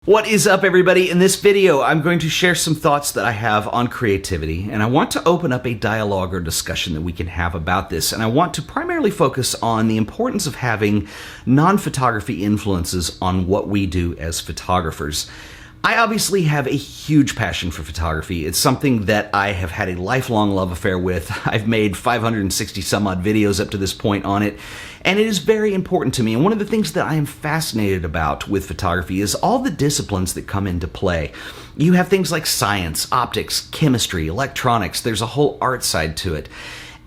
What is up, everybody? In this video, I'm going to share some thoughts that I have on creativity, and I want to open up a dialogue or discussion that we can have about this, and I want to primarily focus on the importance of having non-photography influences on what we do as photographers. I obviously have a huge passion for photography. It's something that I have had a lifelong love affair with. I've made 560 some odd videos up to this point on it, and it is very important to me. And one of the things that I am fascinated about with photography is all the disciplines that come into play. You have things like science, optics, chemistry, electronics. There's a whole art side to it.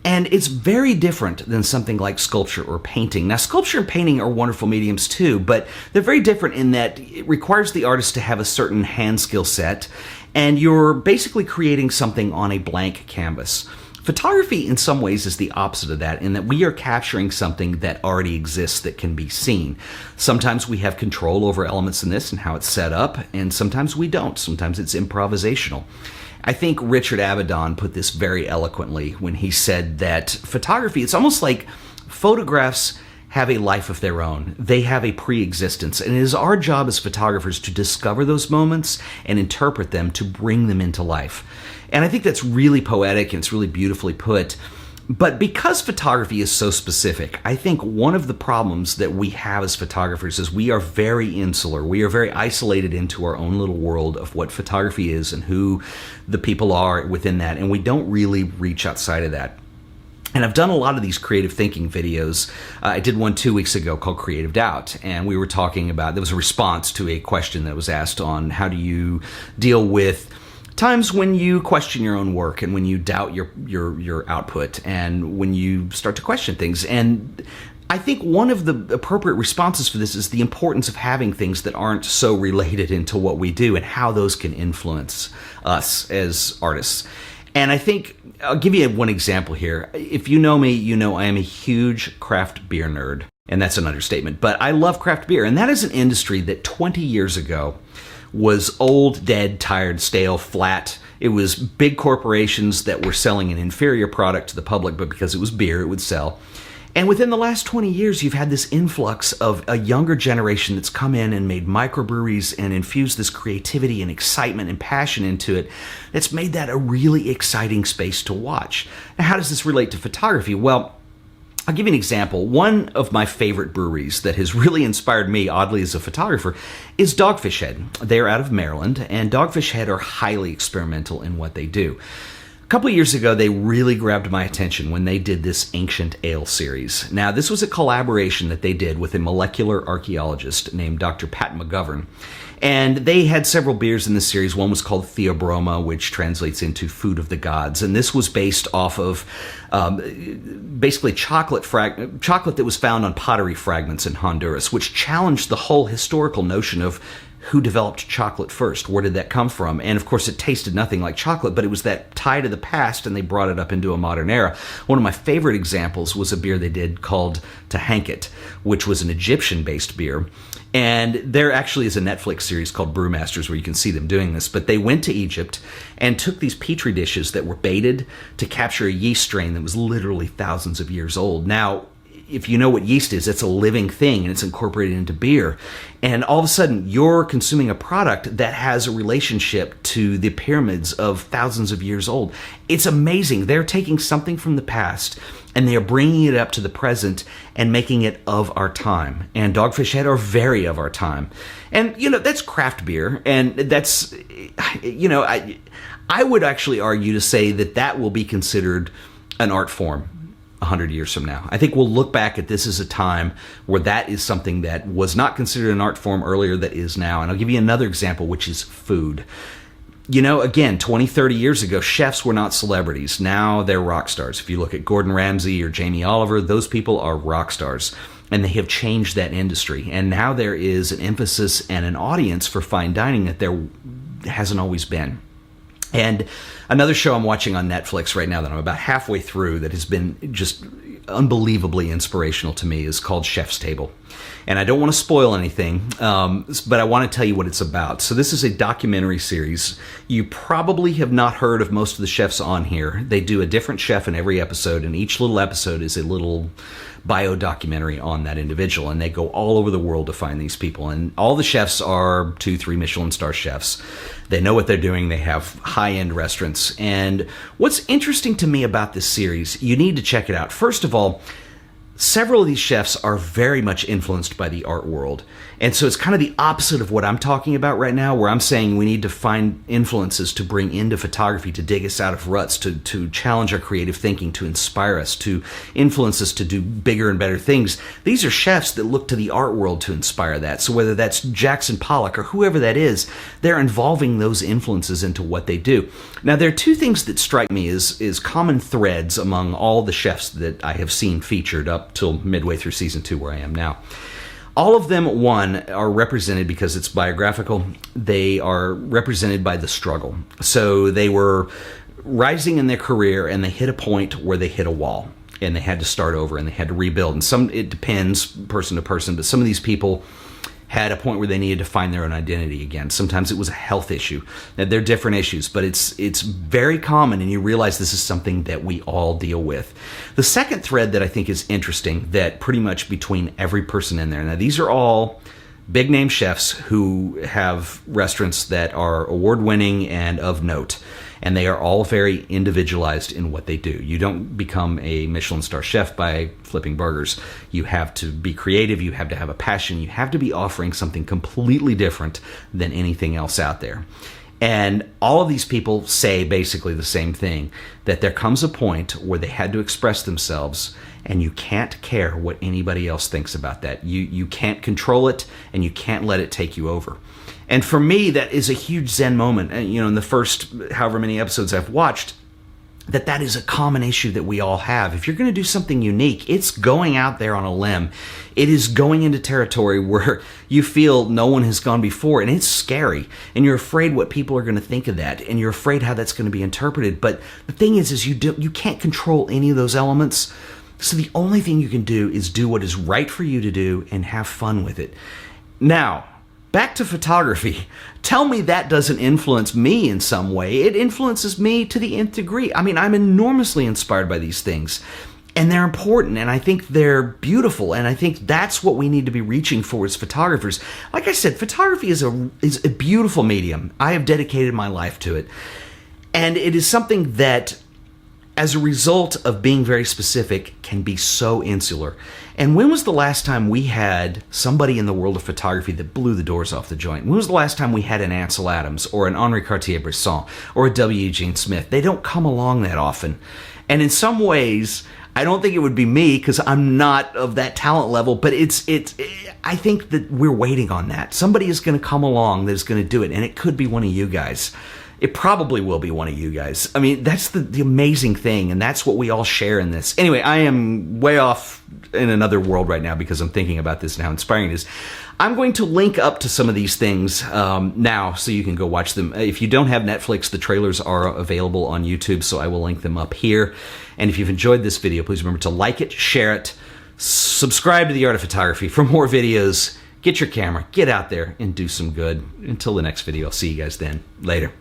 And it's very different than something like sculpture or painting. Now, sculpture and painting are wonderful mediums too, but they're very different in that it requires the artist to have a certain hand skill set, and you're basically creating something on a blank canvas. Photography, in some ways, is the opposite of that, in that we are capturing something that already exists that can be seen. Sometimes we have control over elements in this and how it's set up, and sometimes we don't. Sometimes it's improvisational. I think Richard Avedon put this very eloquently when he said that photography, it's almost like photographs have a life of their own. They have a pre-existence, and it is our job as photographers to discover those moments and interpret them to bring them into life. And I think that's really poetic and it's really beautifully put. But because photography is so specific, I think one of the problems that we have as photographers is we are very insular. We are very isolated into our own little world of what photography is and who the people are within that, and we don't really reach outside of that. And I've done a lot of these creative thinking videos. I did one 2 weeks ago called Creative Doubt, and we were talking about, there was a response to a question that was asked on how do you deal with times when you question your own work and when you doubt your output and when you start to question things. And I think one of the appropriate responses for this is the importance of having things that aren't so related into what we do and how those can influence us as artists. And I think, I'll give you one example here. If you know me, you know I am a huge craft beer nerd, and that's an understatement. But I love craft beer, and that is an industry that 20 years ago was old, dead, tired, stale, flat. It was big corporations that were selling an inferior product to the public, but because it was beer, it would sell. And within the last 20 years, you've had this influx of a younger generation that's come in and made microbreweries and infused this creativity and excitement and passion into it. That's made that a really exciting space to watch. Now, how does this relate to photography? Well, I'll give you an example. One of my favorite breweries that has really inspired me, oddly, as a photographer, is Dogfish Head. They're out of Maryland, and Dogfish Head are highly experimental in what they do. A couple of years ago, they really grabbed my attention when they did this Ancient Ale series. Now, this was a collaboration that they did with a molecular archaeologist named Dr. Pat McGovern. And they had several beers in this series. One was called Theobroma, which translates into Food of the Gods. And this was based off of basically chocolate that was found on pottery fragments in Honduras, which challenged the whole historical notion of who developed chocolate first? Where did that come from? And of course, it tasted nothing like chocolate, but it was that tie to the past, and they brought it up into a modern era. One of my favorite examples was a beer they did called Tahanket, which was an Egyptian-based beer. And there actually is a Netflix series called Brewmasters where you can see them doing this. But they went to Egypt and took these petri dishes that were baited to capture a yeast strain that was literally thousands of years old. Now, if you know what yeast is, it's a living thing and it's incorporated into beer. And all of a sudden, you're consuming a product that has a relationship to the pyramids of thousands of years old. It's amazing. They're taking something from the past and they are bringing it up to the present and making it of our time. And Dogfish Head are very of our time. And, you know, that's craft beer. And that's, you know, I would actually argue to say that that will be considered an art form 100 years from now. I think we'll look back at this as a time where that is something that was not considered an art form earlier that is now. And I'll give you another example, which is food. You know, again, 20, 30 years ago, chefs were not celebrities. Now they're rock stars. If you look at Gordon Ramsay or Jamie Oliver, those people are rock stars. And they have changed that industry. And now there is an emphasis and an audience for fine dining that there hasn't always been. And Another show I'm watching on Netflix right now that I'm about halfway through that has been just unbelievably inspirational to me is called Chef's Table. And I don't want to spoil anything, but I want to tell you what it's about. So this is a documentary series. You probably have not heard of most of the chefs on here. They do a different chef in every episode, and each little episode is a little bio documentary on that individual, and they go all over the world to find these people. And all the chefs are 2-3 Michelin star chefs. They know what they're doing. They have high-end restaurants. And what's interesting to me about this series, you need to check it out. First of all, several of these chefs are very much influenced by the art world. And so it's kind of the opposite of what I'm talking about right now, where I'm saying we need to find influences to bring into photography, to dig us out of ruts, to challenge our creative thinking, to inspire us, to influence us to do bigger and better things. These are chefs that look to the art world to inspire that. So whether that's Jackson Pollock or whoever that is, they're involving those influences into what they do. Now, there are two things that strike me as common threads among all the chefs that I have seen featured up till midway through season 2 where I am now. All of them, one, are represented because it's biographical. They are represented by the struggle. So they were rising in their career and they hit a point where they hit a wall and they had to start over and they had to rebuild. And it depends person to person, but some of these people had a point where they needed to find their own identity again. Sometimes it was a health issue. Now, they're different issues, but it's very common, and you realize this is something that we all deal with. The second thread that I think is interesting, that pretty much between every person in there, now these are all big-name chefs who have restaurants that are award-winning and of note, and they are all very individualized in what they do. You don't become a Michelin star chef by flipping burgers. You have to be creative, you have to have a passion, you have to be offering something completely different than anything else out there. And all of these people say basically the same thing, that there comes a point where they had to express themselves, and you can't care what anybody else thinks about that. You can't control it, and you can't let it take you over. And for me, that is a huge Zen moment. And, in the first however many episodes I've watched, that is a common issue that we all have. If you're going to do something unique, it's going out there on a limb. It is going into territory where you feel no one has gone before, and it's scary. And you're afraid what people are going to think of that, and you're afraid how that's going to be interpreted. But the thing is you can't control any of those elements. So the only thing you can do is do what is right for you to do and have fun with it. Now, back to photography. Tell me that doesn't influence me in some way. It influences me to the nth degree. I mean, I'm enormously inspired by these things. And they're important, and I think they're beautiful, and I think that's what we need to be reaching for as photographers. Like I said, photography is a beautiful medium. I have dedicated my life to it. And it is something that, as a result of being very specific, can be so insular. And when was the last time we had somebody in the world of photography that blew the doors off the joint? When was the last time we had an Ansel Adams or an Henri Cartier-Bresson or a W. Eugene Smith? They don't come along that often. And in some ways, I don't think it would be me because I'm not of that talent level, but I think that we're waiting on that. Somebody is going to come along that is going to do it, and it could be one of you guys. It probably will be one of you guys. I mean, that's the amazing thing, and that's what we all share in this. Anyway, I am way off in another world right now because I'm thinking about this and how inspiring it is. I'm going to link up to some of these things now so you can go watch them. If you don't have Netflix, the trailers are available on YouTube, so I will link them up here. And if you've enjoyed this video, please remember to like it, share it, subscribe to The Art of Photography for more videos. Get your camera, get out there, and do some good. Until the next video, I'll see you guys then. Later.